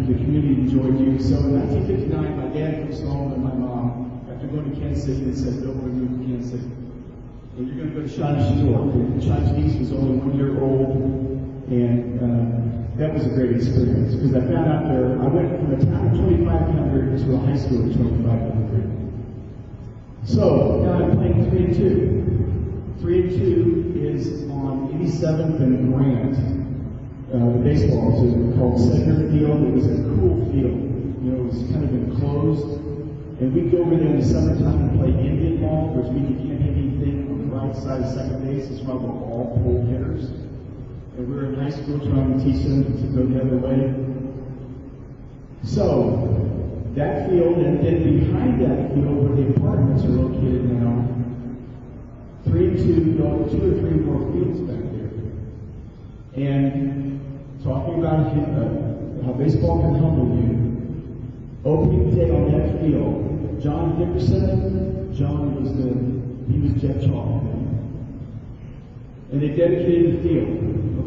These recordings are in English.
the community enjoyed you. So in 1959, my dad comes home and my mom, after going to Kansas City, and said, "Bill, we're going to move to Kansas City. And you're going to go to Shawnee's, New York." And Shawnee's niece was only 1 year old, and that was a great experience because I found out there, I went from a town of 2,500 to a high school of 2,500. So now I'm playing 3 and 2. 3 and 2 is on 87th and Grant. The baseball was called Center Field. It was a cool field. You know, it was kind of enclosed. And we'd go over there in the summertime and play Indian ball, which means you can't hit anything on the right side of second base. It's why we're all pole hitters. And we were in high school trying to teach them to go the other way. So, that field, and then behind that field where the apartments are located now, 3 and 2, 2 or 3 more fields back there. And talking about how baseball can humble you, opening day on that field, John Dickerson, he was Jeff Chalk. And they dedicated the field.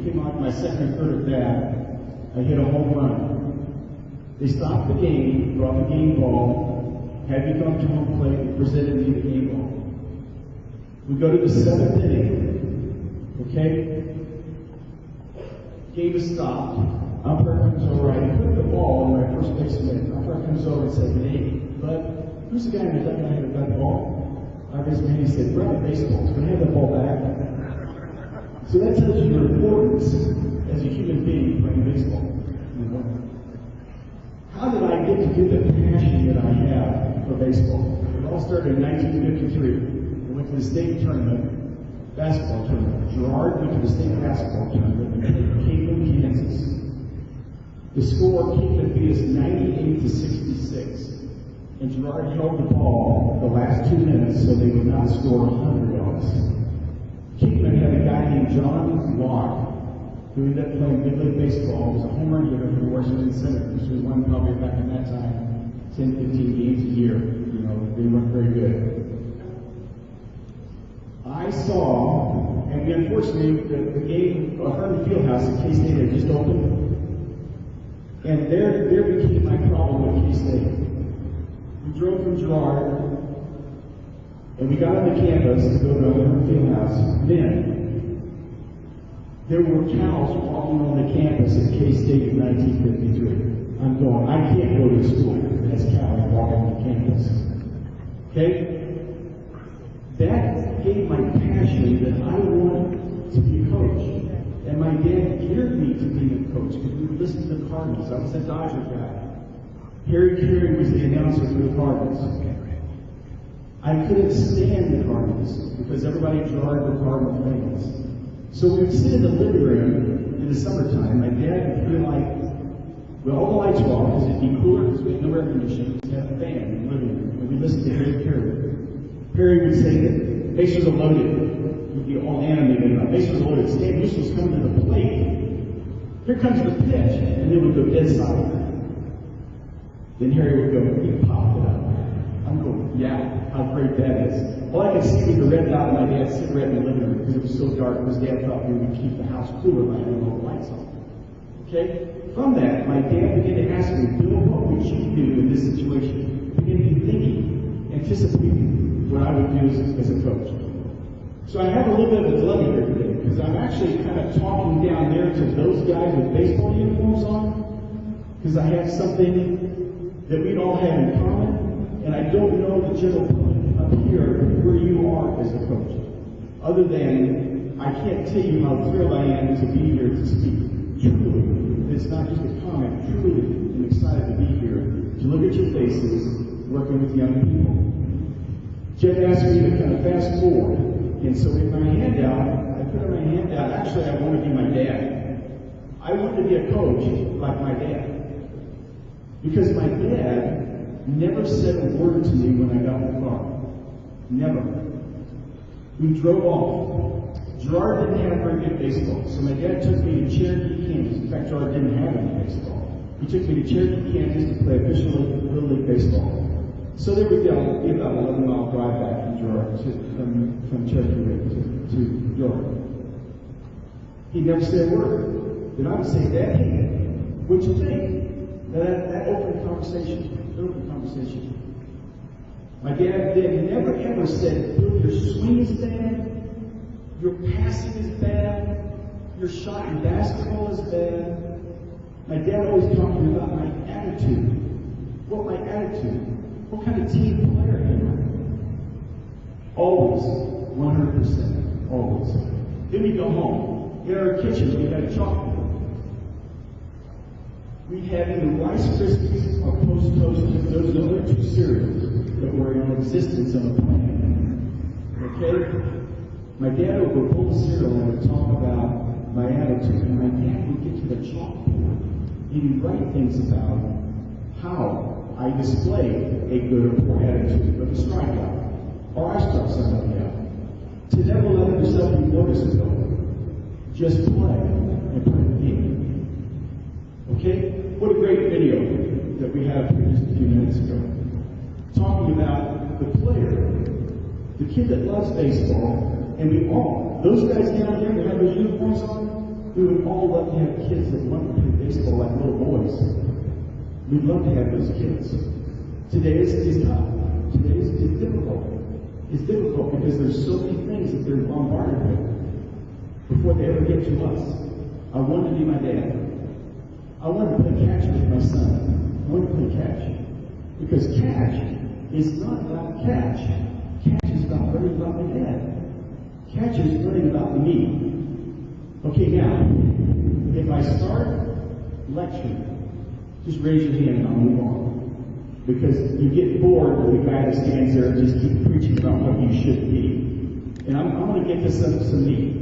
Okay, my second or third at that, I hit a home run. They stopped the game, brought the game ball, had me come to home plate, and presented me the game ball. We go to the 7th inning, okay? Game is stopped. Umpire comes over, I put the ball in my first baseman. Umpire comes over and said, "Hey, bud, who's the guy in the dugout that had that ball?" I raised my hand, he said, "Brother, baseball, can I have that ball back?" So that tells you your importance as a human being playing baseball. You know? How did I get to do the passion that I have for baseball? It all started in 1953. I went to the state tournament, basketball tournament. Gerard went to the state basketball tournament and played Cleveland, Kansas. The score, Cleveland beat us 98 to 66. And Gerard held the ball the last 2 minutes so they would not score 100 on us. Cleveland had a guy named John Locke, who ended up playing Big League Baseball. He was a home run hitter for the Washington Senators, who won probably back in that time 10, 15 games a year. You know, they weren't very good. I saw, and unfortunately, the game, Harvard Fieldhouse at K-State had just opened. And there became my problem with K-State. We drove from Gerard, and we got on the campus to go to Harvard Fieldhouse. Then, there were cows walking on the campus at K-State in 1953. I'm going, I can't go to school as cows walking on the campus. Okay? That gave my passion that I wanted to be a coach. And my dad geared me to be a coach because we would listen to the Cardinals. I was a Dodger guy. Harry Carey was the announcer for the Cardinals. I couldn't stand the Cardinals because everybody jarred the Cardinal fans. So we would sit in the living room in the summertime. My dad would feel like, well, all the lights were off because it'd be cooler because we had no air conditioning. We had a fan in the living room. And we listened to Harry Carey. Perry would say that bases are loaded. He'd be all animated about bases are loaded. Stan Musial's coming to the plate. Here comes the pitch. And then we'd go dead silent. Then Harry would go, he popped it up. I'm going, yeah, how great that is. All I could see was the red dot of my dad's cigarette in the living room because it was so dark. His dad thought we would keep the house cooler by having all the lights on. Okay? From that, my dad began to ask me, Bill, what would you do in this situation? Began to be thinking, anticipating what I would do as a coach. So I have a little bit of a dilemma here today because I'm actually kind of talking down there to those guys with baseball uniforms on because I have something that we'd all have in common, and I don't know the general public up here where you are as a coach. Other than, I can't tell you how thrilled I am to be here to speak. Truly, it's not just a comment, truly I'm excited to be here, to look at your faces, working with young people. Jeff asked me to kind of fast forward, and so in my handout, I put in my handout, actually I want to be my dad. I want to be a coach like my dad. Because my dad never said a word to me when I got in the car. Never. We drove off. Gerard didn't have very good baseball, so my dad took me to Cherokee, Kansas. In fact, Gerard didn't have any baseball. He took me to Cherokee, Kansas to play official Little League baseball. So there we go, it'd be about an 11-mile drive back from Gerard, from Cherokee to York. He never said a word. Then I would say, Dad, what'd you think? Now that open conversation. My dad never ever said, Bill, your swing is bad, your passing is bad, your shot in basketball is bad. My dad always talked to me about my attitude. What my attitude? What kind of team player am I? Always, 100%, always. Then we go home. In our kitchen, we got a chalkboard. We had either Rice Krispies or Post Toast. Those are the only two cereals that were in existence on the planet. Okay? My dad would go pull the cereal and would talk about my attitude. And my dad would get to the chalkboard and he'd write things about how I display a good or poor attitude, like a strikeout, or I struck somebody out. To never let yourself be noticed, though. Just play and play the game. Okay? What a great video that we had here just a few minutes ago. Talking about the player, the kid that loves baseball, and we all, those guys down there that have those uniforms on, we would all love to have kids that want to play baseball like little boys. We'd love to have those kids. Today is tough. Today is difficult. It's difficult because there's so many things that they're bombarded with before they ever get to us. I wanted to be my dad. I wanted to play catch with my son. I wanted to play catch. Because catch is not about catch. Catch is about learning about my dad. Catch is learning about me. Okay, now, if I start lecturing, just raise your hand and I'll move on. Because you get bored with the guy that stands there and just keep preaching about what you should be. And I'm going to get to some meat.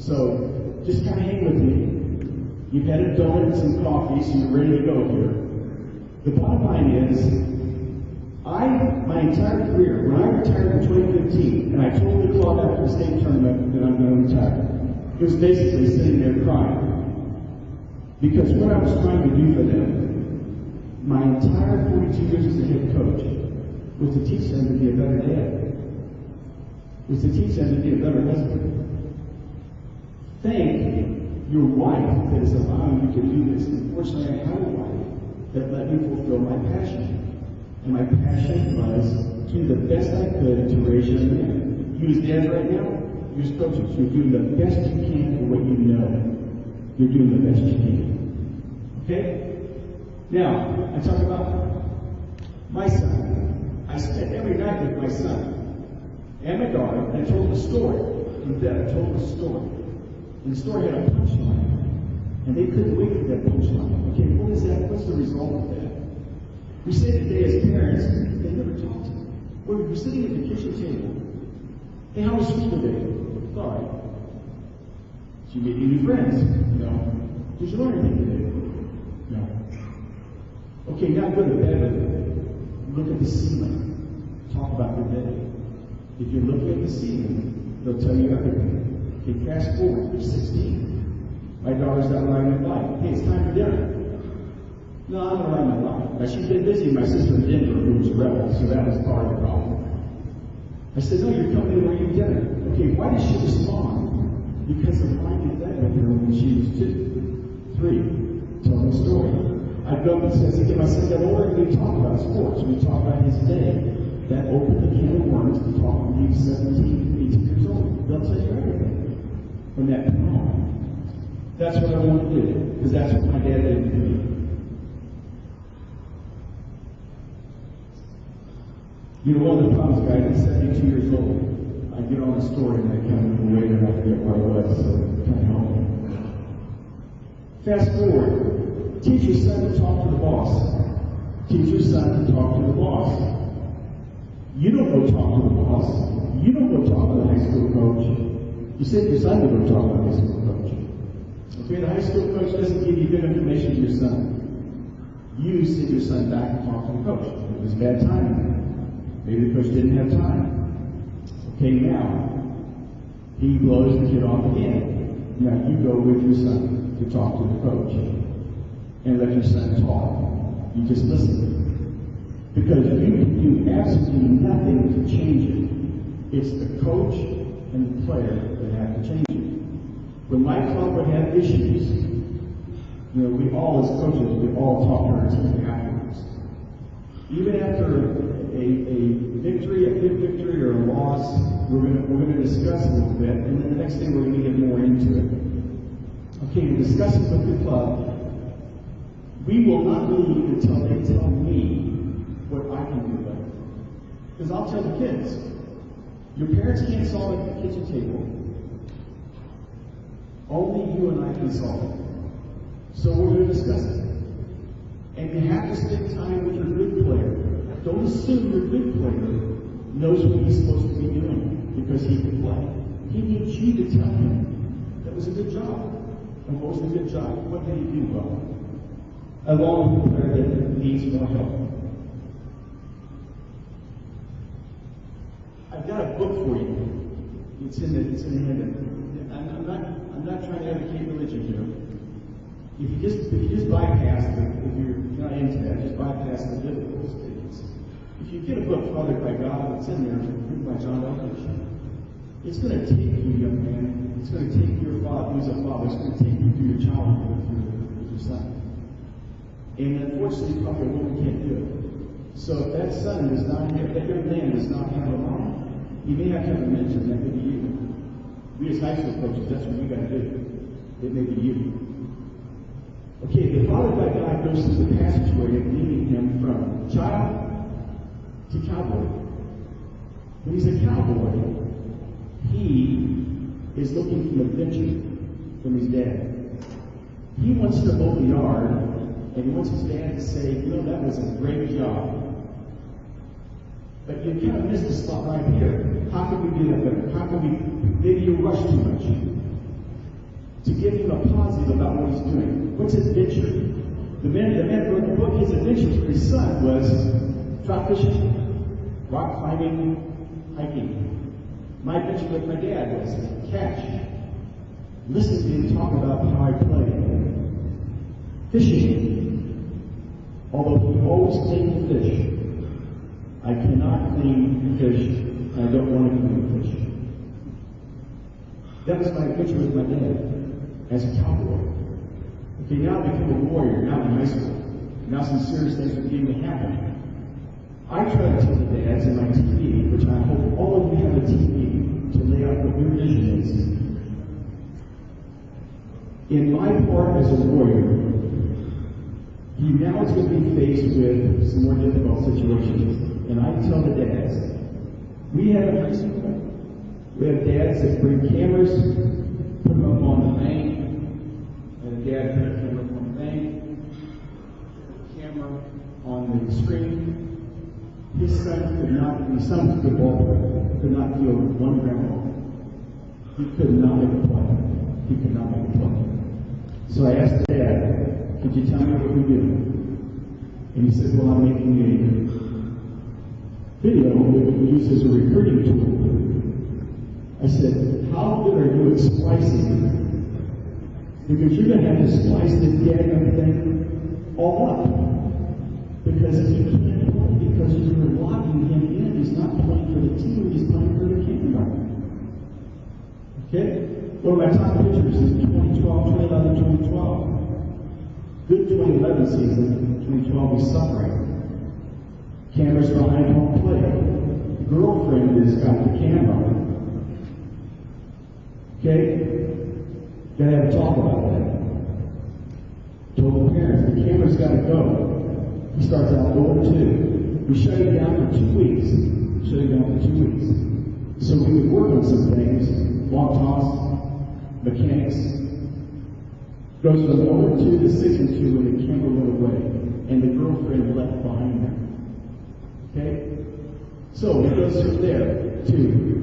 So just kind of hang with me. You've had a donut and some coffee, so you're ready to go here. The bottom line is, my entire career, when I retired in 2015, and I told the club after the state tournament that I'm going to retire, it was basically sitting there crying. Because what I was trying to do for them, my entire 42 years as a head coach, was to teach them to be a better dad. Was to teach them to be a better husband. Thank your wife that is allowing you to do this. Unfortunately, I had a wife that let me fulfill my passion. And my passion was to do the best I could to raise young men. You as dads right now, you as coaches, you're doing the best you can for what you know. You're doing the best you can. Okay? Now, I talk about my son. I spent every night with my son and my daughter, and I told them a story. And then I told them a story. And the story had a punchline. And they couldn't wait for that punchline. Okay, what is that? What's the result of that? We say today as parents, they never talk to me. We're sitting at the kitchen table. Hey, how was school today? Sorry. Did you meet any new friends? No. Did you learn anything today? No. Okay, now go to bed with them. Look at the ceiling. Talk about your day. If you're looking at the ceiling, they'll tell you everything. Okay, fast forward. You're 16. My daughter's out riding a bike. Hey, it's time for dinner. No, I'm going to ride my bike. Now, she's been busy. My sister in Denver, who was a rebel, so that was part of the problem. I said, no, you're coming to where you dinner. Okay, why did she respond? Because of my did that with her when she was 2, 3. Tell the story. I'd go up and say, okay, my son got older, and we talk about sports. We talk about his day. That opened the can of worms to talk when he was 17, 18 years old. They'll tell you everything from that point on. That's what I want to do, because that's what my dad did to me. You know, one of the problems, guys, I'm 72 years old. I get on a story and I kind of move away and I forget where I was, so kind of help me. Fast forward. Teach your son to talk to the boss. Teach your son to talk to the boss. You don't go talk to the boss. You don't go talk to the high school coach. You send your son to go talk to the high school coach. Okay, the high school coach doesn't give you good information to your son. You send your son back to talk to the coach. It was bad timing. Maybe the coach didn't have time. Okay, now, he blows the kid off again. Now, you go with your son to talk to the coach. And let your son talk. You just listen. Because you can do absolutely nothing to change it. It's the coach and the player that have to change it. When my club would have issues, you know, we all as coaches, we all talk to our team. Even after a victory, a good victory or a loss, we're gonna discuss a little bit, and then the next day we're gonna get more into it. Okay, we're discussing with the club. We will not leave until they tell me what I can do better. Because I'll tell the kids, your parents can't solve it at the kitchen table. Only you and I can solve it. So we're going to discuss it. And you have to spend time with your good player. Don't assume your good player knows what he's supposed to be doing because he can play. He needs you to tell him that was a good job. And what was a good job? What did he do well? Along with a player that needs more help. I've got a book for you. It's in the hand. I'm not trying to advocate religion here. If you just bypass it, if you're not into that, just bypass the biblical statements. If you get a book fathered by God that's in there, written by John Eldridge, it's going to take you, young man. It's going to take your father, who's a father. It's going to take you through your childhood with your son. And unfortunately, probably a woman can't do it. So if that son does not have, that young man does not have a mom, he may have to have a mentor, and that may be you. We as high school coaches, that's what we got to do. It may be you. Okay, the father by God goes through the passageway of leading him from child to cowboy. When he's a cowboy, he is looking for adventure from his dad. He wants to mow the yard, and he wants his dad to say, you know, that was a great job. But you kind of missed the spot right here. How can we do that better? How can we, maybe you rush too much. To give him a positive about what he's doing. What's adventure? The man wrote the book, his adventures for his son was trout fishing, rock climbing, hiking. My adventure with my dad was catch. Listen to him talk about how I play. Fishing. Although he always cleaned the fish. I cannot clean fish, and I don't want to clean fish. That was my adventure with my dad as a cowboy. Okay, now I become a warrior, now in high school. Now some serious things are beginning to happen. I try to tell the dads in my TV, which I hope all of you have a TV, to lay out what your vision is. In my part as a warrior, he now is going to be faced with some more difficult situations. And I tell the dads, we have a high school. We have dads that bring cameras, put them up on the bank, and a dad put a camera up on the bank, camera on the screen. His son could not, his son was a good ball player, could not field one ground ball. He could not make a play. He could not make a play. So I asked Dad, could you tell me what we're doing? And he said, well, I'm making a video that we use as a recruiting tool. I said, how good are you at splicing? Because you're going to have to splice this daggone thing all up. Because he can't play, because you're locking him in. He's not playing for the team, he's playing for the kindergarten. Okay? One of my top pictures is 2011, 2012. Good 2011 season, 2012 was suffering. Cameras behind home plate. Girlfriend has got the camera. Okay? Gotta have a talk about that. Told the parents, the camera's gotta go. He starts out 0-2. We shut it down for 2 weeks. So we would work on some things. Long toss, mechanics. Goes from 0-2 to 6-2 when the camera went away. And the girlfriend left behind him. Okay? So it goes from there to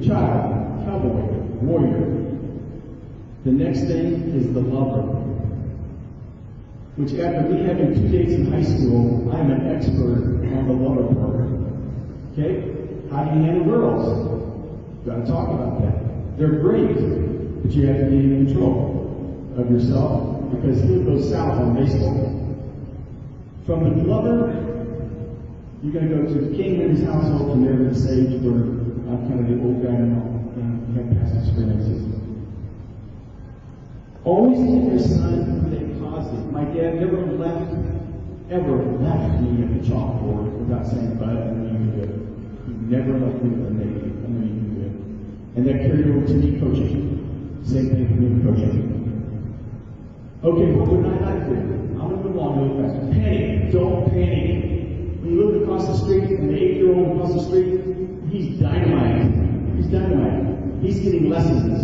child, cowboy, warrior. The next thing is the lover. Which after me having 2 days in high school, I'm an expert on the lover part. Okay? How do you handle girls? You've got to talk about that. They're great, but you have to be in control of yourself because he'll go south on baseball. From the lover, you're going to go to the king and his household, and they're at the stage where I'm kind of the old guy and have past experiences. Always keep your son with a positive. My dad never left ever left me at the chalkboard without saying, "Bud, I know you can do it." He never left me with a negative. I know you can do it. And that carried over to me coaching. Same thing for me coaching. Okay, what would I like to do? I'm going to move on real fast. Panic. Don't panic. When you look across the street and the 8-year-old across the street, he's dynamite. He's dynamite. He's getting lessons.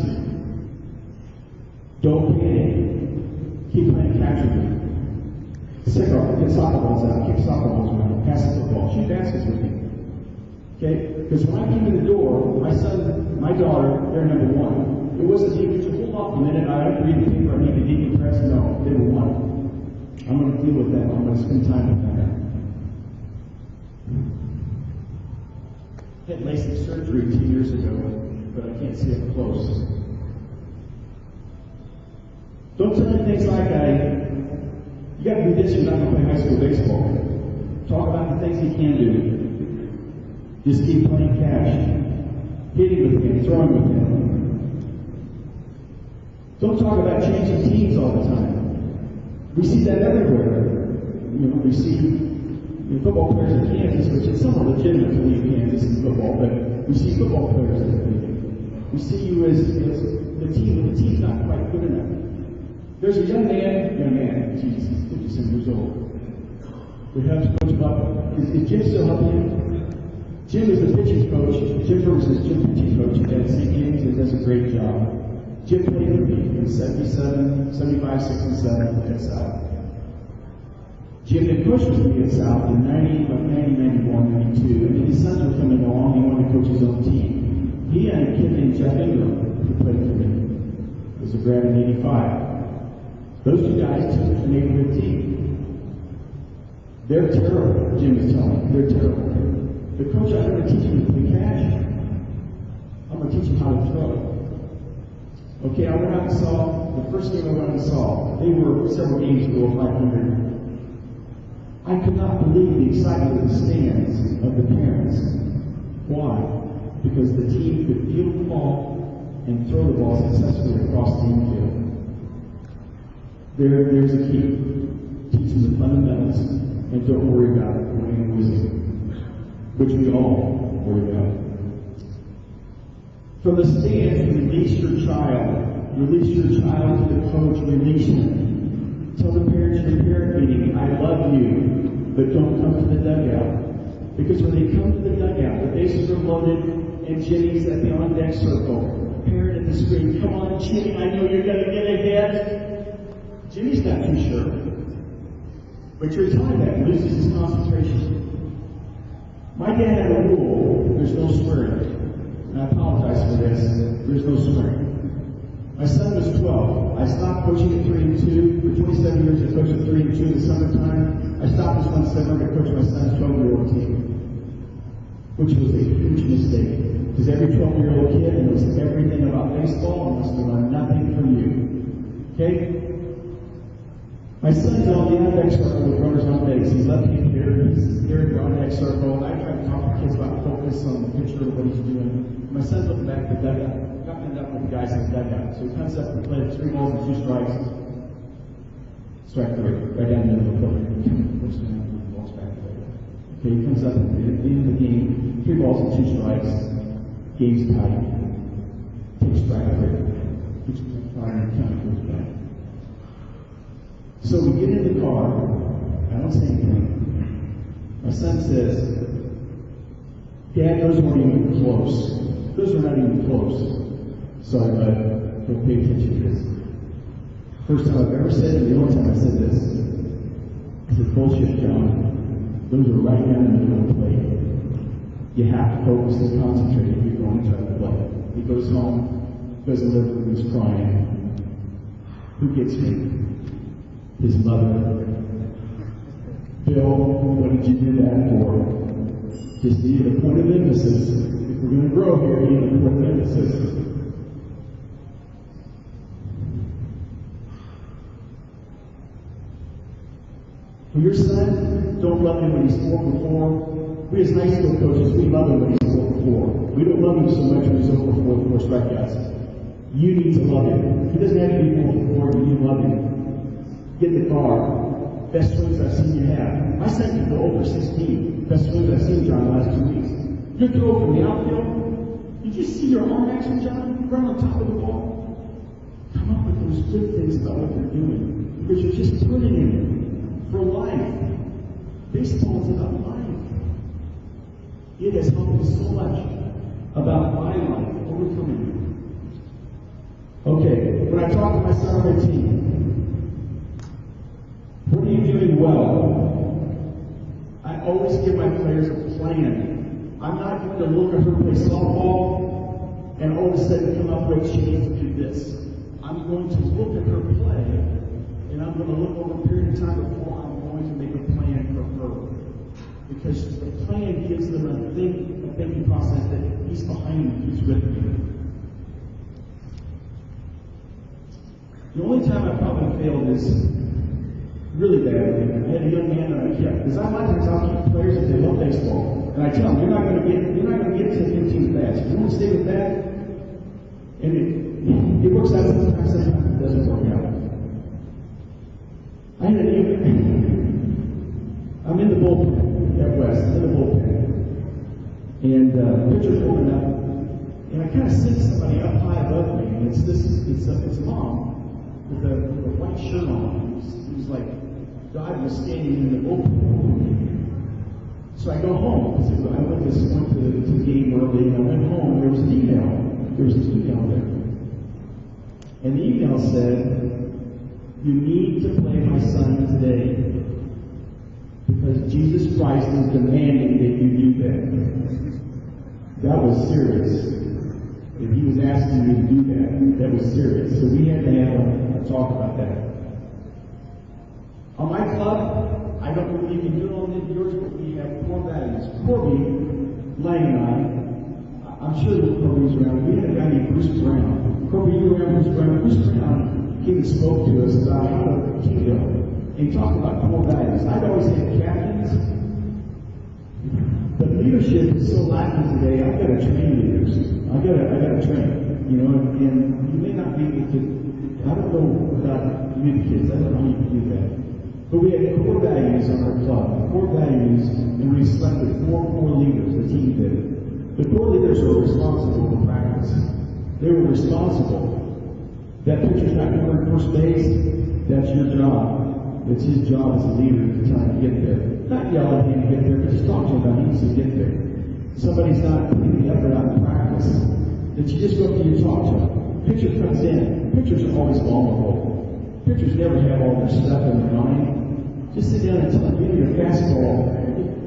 Don't panic. Keep playing catch with me. Sick off. Get soccer balls out. Kick soccer balls around. Pass the football. Shoot baskets with me. Okay? Because when I came in the door, my son, my daughter, they're number one. It wasn't even to hold off a minute. I don't read the paper. I need to decompress. No, they were one. I'm going to deal with that. I'm going to spend time with that. I had LASIK surgery 2 years ago, but I can't see up close. Don't tell me things like, you got to do this, you're not going to play high school baseball. Talk about the things he can do. Just keep playing catch. Hitting with him, throwing with him. Don't talk about changing teams all the time. We see that everywhere. We see football players in Kansas, which is somewhat legitimate to leave Kansas in football, but we see football players that leave. We see you as the team, but the team's not quite good enough. There's a young man, he's 57 years old. We have to coach about, is Jim still helping? Jim is the pitching coach. Jim Ferguson is Jim pitching coach at St. James and does a great job. Jim played for me in 77, 75, 67 at South. Jim had coached with me at South in 90, 91, 92, and then his sons were coming along. He wanted to coach his own team. He had a kid named Jeff Ingram who played for me. He was a grad in 85. Those two guys took the neighborhood team. They're terrible, Jim is telling me. They're terrible. The coach, I'm going to teach him to play catch. I'm going to teach him how to throw. Okay, I went out and saw, the first game I went out and saw, they were several games below 500. I could not believe the excitement of the stands, of the parents. Why? Because the team could field the ball and throw the ball successfully across the infield. There's a key. Teach them the fundamentals and don't worry about winning and losing, which we all worry about. From the stands, release your child. Release your child to the coach. Release him. Tell the parents in your parent meeting, I love you, but don't come to the dugout. Because when they come to the dugout, the bases are loaded and Jimmy's at the on-deck circle. Parent at the screen, come on, Jimmy, I know you're going to get ahead. Jimmy's not too sure. But your time that loses his concentration. My dad had a rule, there's no swearing. And I apologize for this. There's no swearing. My son was 12. I stopped coaching at 3 and 2. For 27 years, I coached at 3 and 2 in the summertime. I stopped this one summer to coach my son's 12-year-old team, which was a huge mistake. Because every 12-year-old kid knows everything about baseball and wants to learn nothing from you. Okay? My son's on the on-deck circle with runners on base. He's left-handed here. He's here in the on-deck circle. And I try to talk to kids about focus on the picture of what he's doing. My son's looking back at the dugout. Got to end up with the guys in the dugout. So he comes up and plays 3 balls and 2 strikes. Strike 3. Right down the middle of the plate. First down, walks back to the okay, he comes up at the end of the game. 3 balls and 2 strikes. Game's tight. Takes strike 3. Keeps firing and counting goes back. So we get in the car. I don't say anything. My son says, Dad, those weren't even close. Those are not even close. Sorry, bud. Don't pay attention to this. First time I've ever said it, the only time I said this. I said, bullshit, John. Those are right down in the middle of the plate. You have to focus and concentrate if you're going to try to play. He goes home, goes to live with his crying. Who gets me? His mother. Bill, what did you do that for? Just needed a point of emphasis. If we're going to grow here, we need a point of emphasis. For your son, don't love him when he's 4 for 4. We as high school coaches, we love him when he's 4 for 4. We don't love him so much when he's 0 for 4 strikeouts. You need to love him. He doesn't have to be 4 for 4, but you love him. Get in the car. Best swings I've seen you have. best swings I've seen, John, the last 2 weeks. Good throw from the outfield. Did you see your arm action, John? Right on top of the ball. Come up with those good things about what you're doing. Because you're just putting in it for life. Baseball is about life. It has helped me so much about my life, overcoming it. Okay, when I talk to my son on my team, what are you doing well? I always give my players a plan. I'm not going to look at her play softball and all of a sudden come up with she needs to do this. I'm going to look at her play and I'm going to look over a period of time before I'm going to make a plan for her. Because the plan gives them a thinking process that he's behind me, he's with me. The only time I probably failed is really badly. I had a young man that I kept, because I like to talk to players if they love baseball. And I tell them, you're not going to get to 15 bats. You want to stay with that? And it works out sometimes it doesn't work out. I had I'm in the bullpen at West, I'm in the bullpen. And pitcher's warming up, and I kind of see somebody up high above me, and it's a mom with a white shirt on. He was like, God was standing in the bullpen. So I go home, because I went to the game early, and I went home, and there was an email. There was an email there. And the email said, you need to play my son today, because Jesus Christ is demanding that you do that. That was serious. If he was asking me to do that, that was serious. So we had to have a talk about that. On my club, I don't know if you can do it on yours, but we have core values. Corby, Lang and I'm sure that Corby's around. We had a guy named Bruce Brown. Corby, you were around Bruce Brown. Bruce Brown came and spoke to us about how to keep it. And he talked about core values. I'd always had captains, but leadership is so lacking today. I've got to train leaders. I've got to train. You know, and you may not be able to. I don't know about you kids. I don't know how you can do that. But we had core values on our club. Core values, and we selected 4 core leaders. The team did. The core leaders were responsible for practice. They were responsible. That pitcher's not going to first base. That's your job. It's his job as a leader to try to get there. Not yell at him to get there, but just talk to him about he needs to get there. Somebody's not putting the effort out in practice. That you just go up to you and talk to him. Pitcher comes in. Pitchers are always vulnerable. Pitchers never have all their stuff in their mind. Just sit down and tell them, your fastball.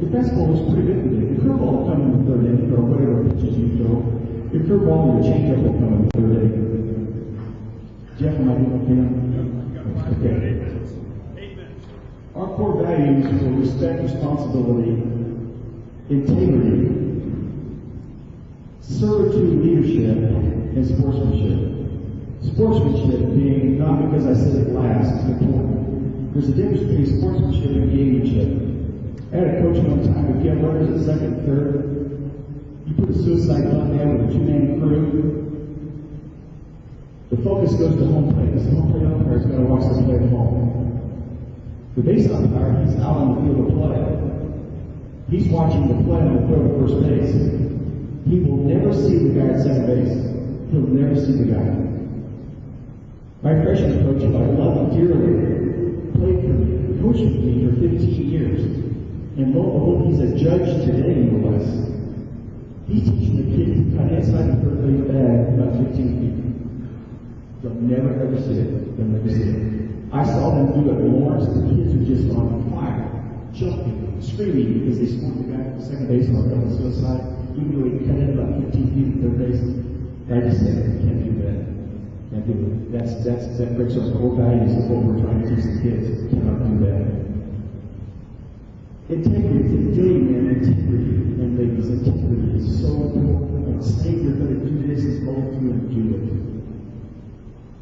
Your fastball was pretty good today. The curveball will come in the third inning, or whatever pitches you throw. Your curveball and your changeup will come in the third inning. Jeff, am I doing okay? Okay. Our core values were respect, responsibility, integrity, servitude, leadership, and sportsmanship. Sportsmanship being, not because I said it last, it's important. There's a difference between sportsmanship and gamemanship. I had a coach one time, if you have runners at second and third, you put a suicide button there with a 2-man crew, the focus goes to home plate. The home plate umpire is going to watch the play at home. The base umpire, he's out on the field of play. He's watching the play on the throw to first base. He will never see the guy at second base. He'll never see the guy. My freshman coach, who I love dearly, played for me, coached with me for 15 years. And lo and behold, he's a judge today in the West. He's teaching the kids to cut inside the third base bag about 15 feet. They'll never ever see it. They'll never see it. I saw them do it once, and the kids are just on fire, jumping, screaming because they scored the guy at the second base on the suicide, even though he cut in about 15 feet at third base. I just said, can't do that. Can't do it. That breaks our core values of what we're trying to teach the kids. Cannot do that. Integrity, doing man, integrity, and ladies, integrity is so important. And saying you're going to do this is all through and do it.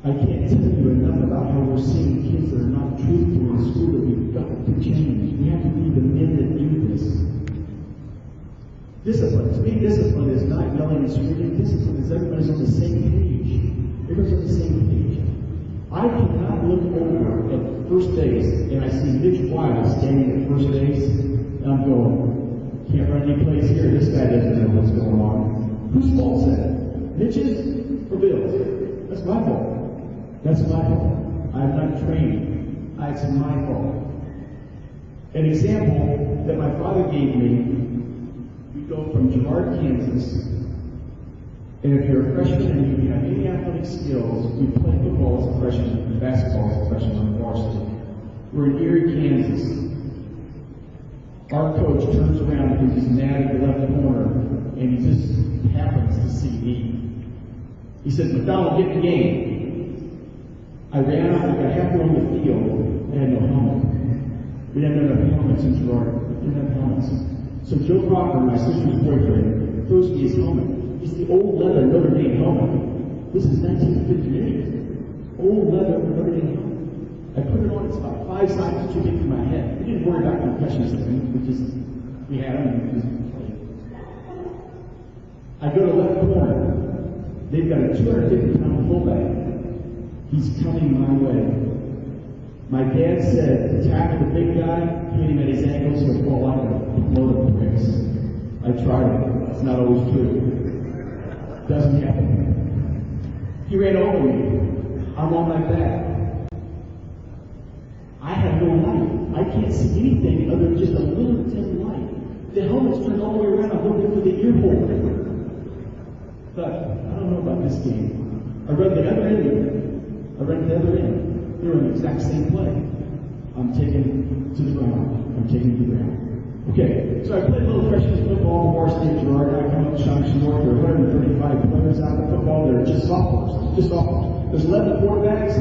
I can't tell you enough about how we're seeing kids that are not truthful in school that we've got to change. We have to be the men that do this. Discipline. To me, discipline is not yelling and screaming. Discipline is everybody's on the same page. Everybody's on the same page. I cannot look over at first base and I see Mitch Wild standing at first base, and I'm going, Can't run any plays here. This guy doesn't know what's going on. Whose fault is that? Mitch's or Bill's? That's my fault. That's my fault. I'm not trained. It's my fault. An example that my father gave me, we go from Girard, Kansas, and if you're a freshman and you have any athletic skills, we play football as a freshman and basketball as a freshman on varsity. We're in Erie, Kansas. Our coach turns around and he's mad at the left corner, and he just happens to see me. He said, "McDonald, get the game." I ran out, I got halfway on the field, I had no helmet. We didn't have enough helmets in Girard. We didn't have helmets. So Joe Crawford, my sister's boyfriend, throws me his helmet. It's the old leather Notre Dame helmet. This is 1958. Old leather Notre Dame helmet. I put it on, it's about 5 sizes too big for my head. We didn't worry about concussions then. We had them and we just played. I go to left corner. They've got a 250-pound fullback. He's coming my way. My dad said, tackle the big guy, hit him at his ankles, he'll fall like a load of bricks. I tried it. It's not always true. Doesn't happen. He ran over me. I'm on my back. I have no light. I can't see anything other than just a little dim light. The helmet's turned all the way around. I'm looking for the ear hole. But I don't know about this game. I run the other end of it. I run the other end. They're on the exact same play. I'm taken to the ground. I'm taken to the ground. Okay, so I played a little freshman football in varsity at Girard. I come up to Shawnee North. There are 135 players out of football. They're just sophomores. Just sophomores. There's 11 quarterbacks.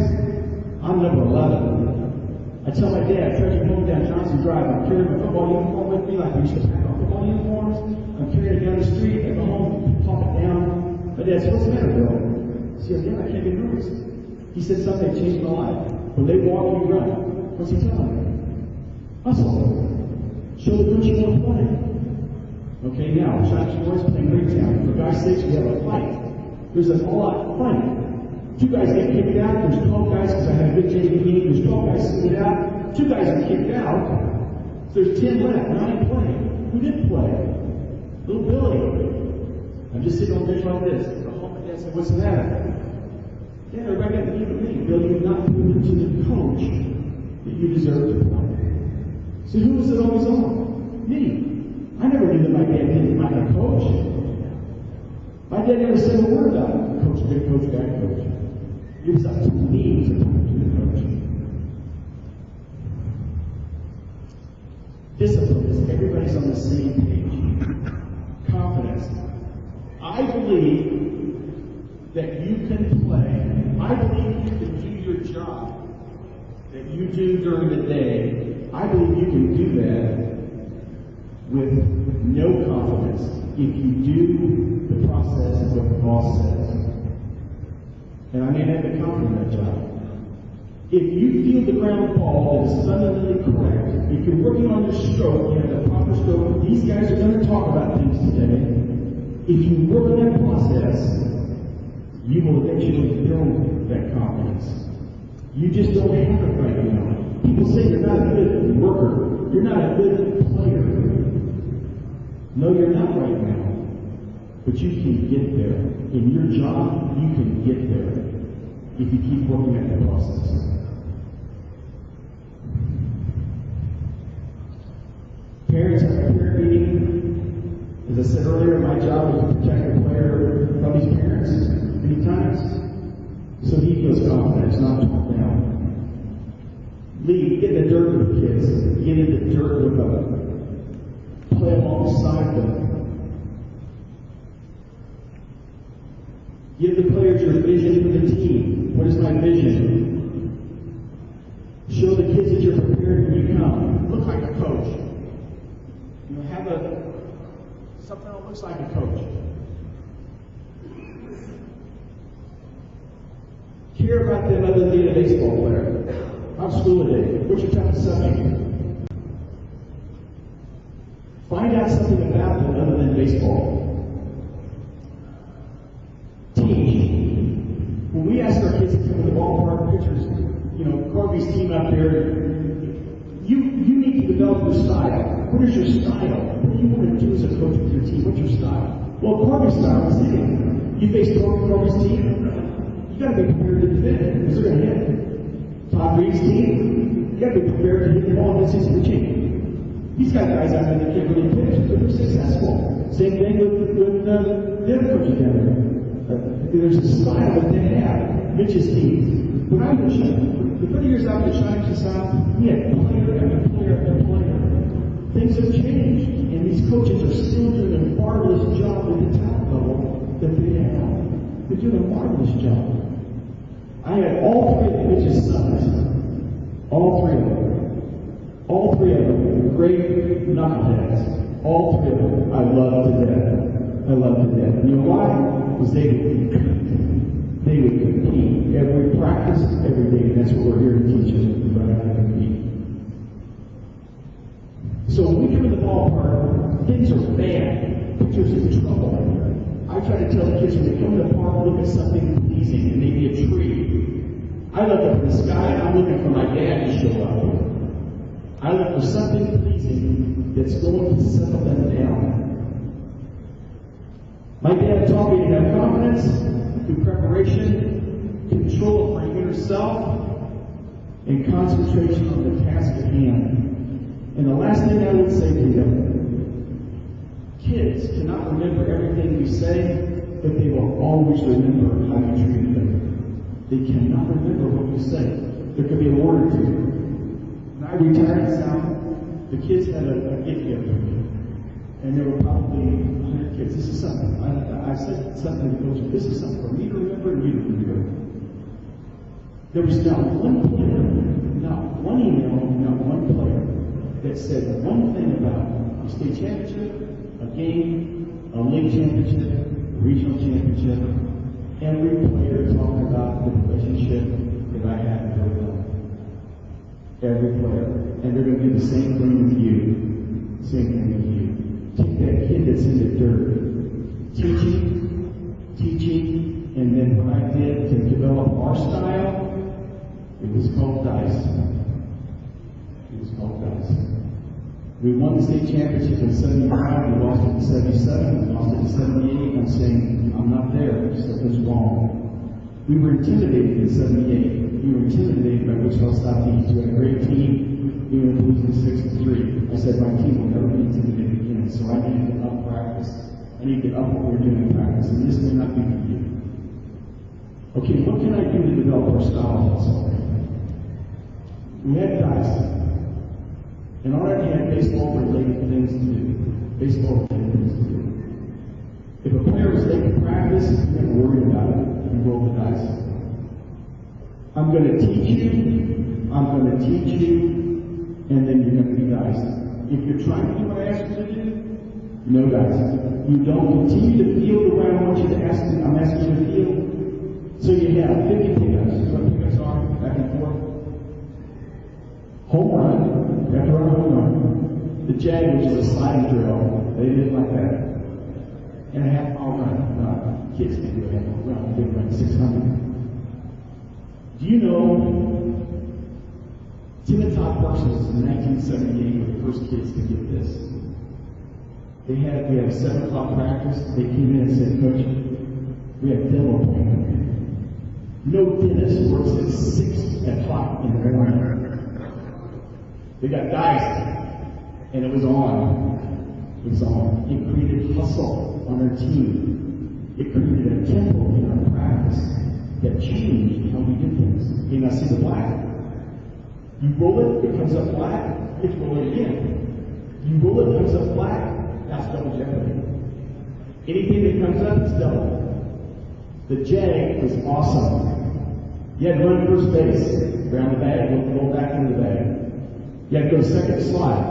I'm number 11. I tell my dad, I trudge home down Johnson Drive. I'm carrying my football uniform with me like we used to pack our football uniforms. I'm carrying it down the street. I go home, pop it down. My dad said, "What's the matter, Bill?" I said, "Yeah, I can't get nervous." He said, "Something changed my life. When they walk, you run." What's he telling me? Hustle. Show the coach you want to play. Okay, now, Shawnee North playing Greektown. For God's sakes, we have a fight. There's an all-out fight. 2 guys get kicked out. There's 12 guys, because I had a good JV meeting. There's 12 guys sitting out. 2 guys are kicked out. So there's 10 left. 9 playing. Who didn't play? Little Billy. I'm just sitting on the bench like this. I go home, my dad said, "What's the matter?" "Dad, everybody got to give it to me. Bill, you've not proven to the coach that you deserve to play." So who was it always on? Me. I never knew that my dad didn't like a coach. My dad never said a word about it. Coach, good coach, bad coach. It was up to me to talk to the coach. Discipline. Everybody's on the same page. Confidence. I believe that you can play. I believe you can do your job that you do during the day. I believe you can do that with no confidence if you do the process of what the boss says. And I may have the confidence in that job. If you feel the ground ball that is fundamentally correct, if you're working on your stroke, you have the proper stroke, these guys are going to talk about things today. If you work on that process, you will eventually build that confidence. You just don't have it right now. People say you're not a good worker. You're not a good player. No, you're not right now. But you can get there. In your job, you can get there if you keep working at that process. Parents have a parent meeting. As I said earlier, my job is to protect the player from his parents many times, so he feels confident, it's not talked down. Lead, get in the dirt with the kids. Get in the dirt with them. Play alongside them. Give the players your vision for the team. What is my vision? Show the kids that you're prepared to become. Look like a coach. You know, have something that looks like a coach. Care about them other than being a baseball player. How's school today? What's your toughest subject? Find out something about them other than baseball. Team. When we ask our kids to come to the ballpark, pictures, you know, Corby's team up there, you need to develop your style. What is your style? What do you want to do as a coach with your team? What's your style? Well, Corby's style is hitting. You face Corby's team, you got to be prepared to defend because they're going to hit. Todd Reed's team, you got to be prepared to hit the ball against his team. He's got guys out there that can't really pitch, but they're successful. Same thing with the other coaches down there. There's a style that they have. Mitch's team. When I was the 30 years after China South, we had player after player after player. Things have changed, and these coaches are still doing a marvelous job at the top level that they have. They're doing a marvelous job. I had all three of Mitch's sons. All three of them. All three of them. Great knuckleheads. All three of them. I love to death. I love to death. You know why? Because they would compete. They would compete every practice, every day. And that's what we're here to teach them, about how to compete. So when we come to the ballpark, things are bad. Pitchers in trouble. I try to tell the kids when they come to the park, look at something pleasing, and maybe a tree. I look up in the sky, and I'm looking for my dad to show up. I look for something pleasing that's going to settle them down. My dad taught me to have confidence through preparation, control of my inner self, and concentration on the task at hand. And the last thing I would say to them, kids cannot remember everything we say, but they will always remember how you treated them. They cannot remember what you say. There could be a word or two. When I retired in South, the kids had a gift for me. And there were probably 100 kids. This is something. I said something to the coach. This is something for me to remember and you to remember. There was not one player, not one email, not one player that said one thing about a state championship, a game, a league championship, a regional championship. Every player talked about the relationship that I had with them. Every player. And they're going to do the same thing with you. Same thing with you. Take that kid that's in the dirt. Teaching, and then what I did to develop our style, it was called DICE. It was called DICE. We won the state championship in 75, we lost it in 77, we lost it in 78. I'm saying, I'm not there, something's wrong. We were intimidated in 78. We were intimidated by Wichita South teams. We had a great team. We were losing 6-3. I said, my team will never be intimidated again. So I need to up practice. I need to up what we're doing in practice. And this may not be for you. Okay, what can I do to develop our style also? We had DICE. And already had baseball-related things to do. Baseball-related things to do. If a player was late to practice, you never worry about it. You roll the dice. I'm going to teach you, and then you're going to be diced. If you're trying to do what I ask you to do, no dice. You don't continue to field the way I want you to ask me. I'm asking you to field. So you have 50 pickups. You know what pickups are? Back and forth. Home run. You have to run a home run. The jag, which is a sliding drill, they did it like that. And a half-mile run. Kids can do a half-mile run. They run 600. Do you know Tim and Todd Parsons in 1978 were the first kids to get this? We had a 7 o'clock practice. They came in and said, Coach, we have demo appointment. No dentist works at 6 o'clock in the morning. They got diced, and it was on. It was on. It created hustle on our team. It created a tempo in our practice that changed how we did things. You now see the black. You roll it, it comes up black, it's rolling again. You roll it, it comes up black, that's double jeopardy. Anything that comes up is double. The jag was awesome. You had to run first base, around the bag, roll back into the bag. You had to go second slide,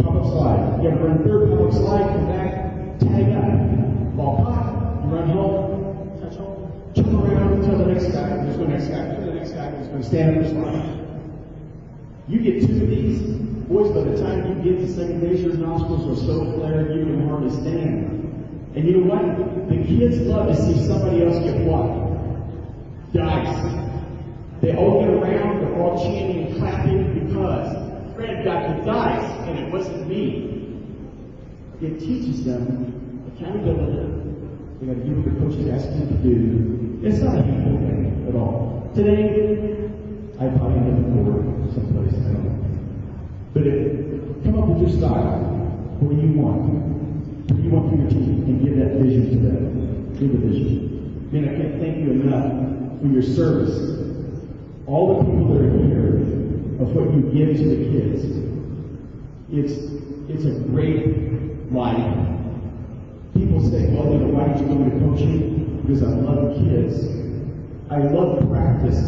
public slide. You had to run third public slide, come back, tag up. Ball pop, you run home, touch home, turn around, tell the next guy, there's no next guy, tell the next guy who's going to stand up and slide. You get 2 of these, boys, by the time you get to second base, your nostrils are so flared you can hardly stand. And you know what? The kids love to see somebody else get what? Dice. They all get around, they're all chanting and clapping because Fred got the dice and it wasn't me. It teaches them accountability. They got to do what the coach is asking them to do. It's not a hateful thing at all. Today, I probably end up in court someplace, I don't know. But come up with your style. What do you want? What do you want from your team? And give that vision to them. Give the vision. Man, I can't thank you enough for your service. All the people that are here, of what you give to the kids. It's a great life. People say, well, why did you go into coaching? Because I love kids. I love practice.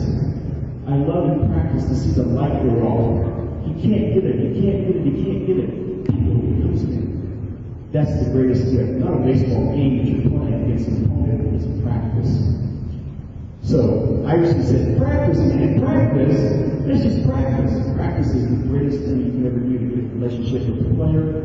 I love in practice to see the light go off. You can't get it. You can't get it. You can't get it. People use it. That's the greatest gift. Not a baseball game that you're playing against an opponent. It's practice. So I usually say, practice, man. Practice. It's just practice. Practice is the greatest thing you can ever do to get a relationship with the player